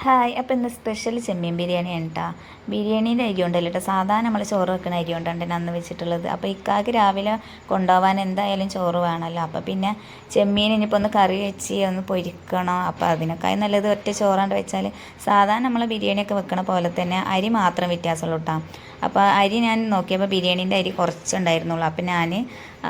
Hi. അപ്പോൾ ഇന്ന് special ചെമ്മീൻ ബിരിയാണിയാണ് കേട്ടോ. ബിരിയാണീൻ്റെ അരി കൊണ്ടല്ല കേട്ടോ, സാധാരണ നമ്മൾ ചോറ് വെക്കുന്ന അരി കൊണ്ടാണ് അന്ന് വെച്ചിട്ടുള്ളത്. അപ്പോൾ ഇക്കാക്ക് രാവിലെ കൊണ്ടുപോകാൻ എന്തായാലും ചോറ് വേണമല്ലോ. അപ്പോൾ പിന്നെ ചെമ്മീൻ ഇനിയിപ്പോൾ ഒന്ന് കറി വെച്ച് ഒന്ന് പൊരിക്കണം. അപ്പോൾ അതിനേക്കായി നല്ലത് ഒറ്റ ചോറാണ്ട് വെച്ചാൽ സാധാരണ നമ്മൾ ബിരിയാണിയൊക്കെ വെക്കണ പോലെ തന്നെ അരി മാത്രം വ്യത്യാസമുള്ളൂ കേട്ടോ. അപ്പോൾ അരി ഞാൻ നോക്കിയപ്പോൾ ബിരിയാണീൻ്റെ അരി കുറച്ചുണ്ടായിരുന്നുള്ളൂ. അപ്പോൾ ഞാൻ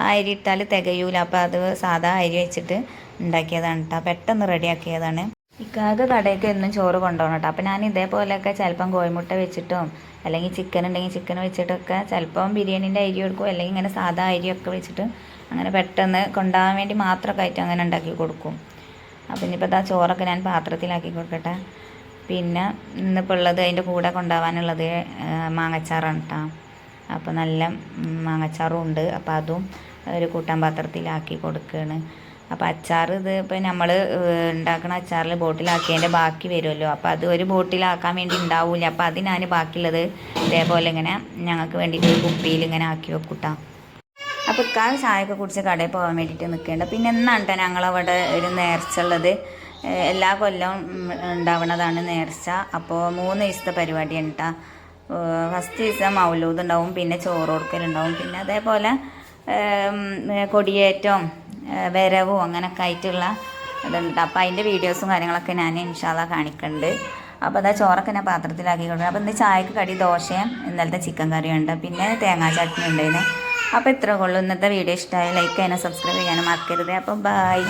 ആ അരി ഇട്ടാൽ തികയൂല. അപ്പോൾ അത് സാധാ അരി വെച്ചിട്ട് ഉണ്ടാക്കിയതാണ് കേട്ടോ. പെട്ടെന്ന് റെഡിയാക്കിയതാണ്. ഇക്കാക്ക് കടയ്ക്ക് എന്നും ചോറ് കൊണ്ടുപോകണം കേട്ടോ. അപ്പോൾ ഞാൻ ഇതേപോലെയൊക്കെ ചിലപ്പം കോഴിമുട്ട വെച്ചിട്ടും അല്ലെങ്കിൽ ചിക്കൻ ഉണ്ടെങ്കിൽ ചിക്കൻ വെച്ചിട്ടൊക്കെ ചിലപ്പം ബിരിയാണീൻ്റെ അരി കൊടുക്കും, അല്ലെങ്കിൽ ഇങ്ങനെ സാധാ അരിയൊക്കെ വെച്ചിട്ട് അങ്ങനെ പെട്ടെന്ന് കൊണ്ടുപോകാൻ വേണ്ടി മാത്രമൊക്കെ ആയിട്ട് അങ്ങനെ ഉണ്ടാക്കി കൊടുക്കും. അപ്പോൾ ഇനിയിപ്പോൾ ആ ചോറൊക്കെ ഞാൻ പാത്രത്തിലാക്കി കൊടുക്കട്ടെ. പിന്നെ ഇന്നിപ്പോൾ ഉള്ളത് അതിൻ്റെ കൂടെ കൊണ്ടുപോകാനുള്ളത് മാങ്ങച്ചാറാണ് കേട്ടോ. അപ്പോൾ നല്ല മാങ്ങച്ചാറും ഉണ്ട്. അപ്പോൾ അതും ഒരു കൂട്ടാൻ പാത്രത്തിലാക്കി കൊടുക്കുകയാണ്. അപ്പോൾ അച്ചാർ ഇത് ഇപ്പോൾ നമ്മൾ ഉണ്ടാക്കുന്ന അച്ചാറിൽ ബോട്ടിലാക്കിയതിൻ്റെ ബാക്കി വരുമല്ലോ. അപ്പോൾ അത് ഒരു ബോട്ടിലാക്കാൻ വേണ്ടി ഉണ്ടാവില്ല. അപ്പോൾ അത് ഞാൻ ബാക്കിയുള്ളത് ഇതേപോലെ ഇങ്ങനെ ഞങ്ങൾക്ക് വേണ്ടിയിട്ട് ഒരു കുപ്പിയിൽ ഇങ്ങനെ ആക്കി വെക്കൂട്ടാ. അപ്പോൾ ഇക്കാൽ ചായയൊക്കെ കുടിച്ച് കടയിൽ പോകാൻ വേണ്ടിയിട്ട് നിൽക്കേണ്ട. പിന്നെ എന്നാണ് കേട്ടോ ഞങ്ങളവിടെ ഒരു നേർച്ച ഉള്ളത്. എല്ലാ കൊല്ലവും ഉണ്ടാവുന്നതാണ് നേർച്ച. അപ്പോൾ 3 ദിവസത്തെ പരിപാടിയാണ് കേട്ടോ. ഫസ്റ്റ് ദിവസം മൗലൂദ് ഉണ്ടാവും, പിന്നെ ചോറ് കൊടുക്കലുണ്ടാവും, പിന്നെ അതേപോലെ കൊടിയേറ്റവും വരവും അങ്ങനെയൊക്കെ ആയിട്ടുള്ള ഇതുണ്ട്. അപ്പോൾ അതിൻ്റെ വീഡിയോസും കാര്യങ്ങളൊക്കെ ഞാൻ ഇൻഷാ അല്ലാഹ് കാണിക്കുന്നുണ്ട്. അപ്പോൾ അതാ ചോറൊക്കെ ഞാൻ പാത്രത്തിലാക്കി കൊടുക്കണം. അപ്പോൾ ഇന്ന് ചായക്ക് കടി ദോശയും ഇന്നലത്തെ ചിക്കൻ കറിയും ഉണ്ട്, പിന്നെ തേങ്ങാ ചട്നി ഉണ്ടായിരുന്നു. അപ്പോൾ ഇത്ര കൊള്ളൂ. ഇന്നത്തെ വീഡിയോ ഇഷ്ടമായി ലൈക്ക് ചെയ്യാനും സബ്സ്ക്രൈബ് ചെയ്യാനും മറക്കരുത്. അപ്പോൾ ബൈ.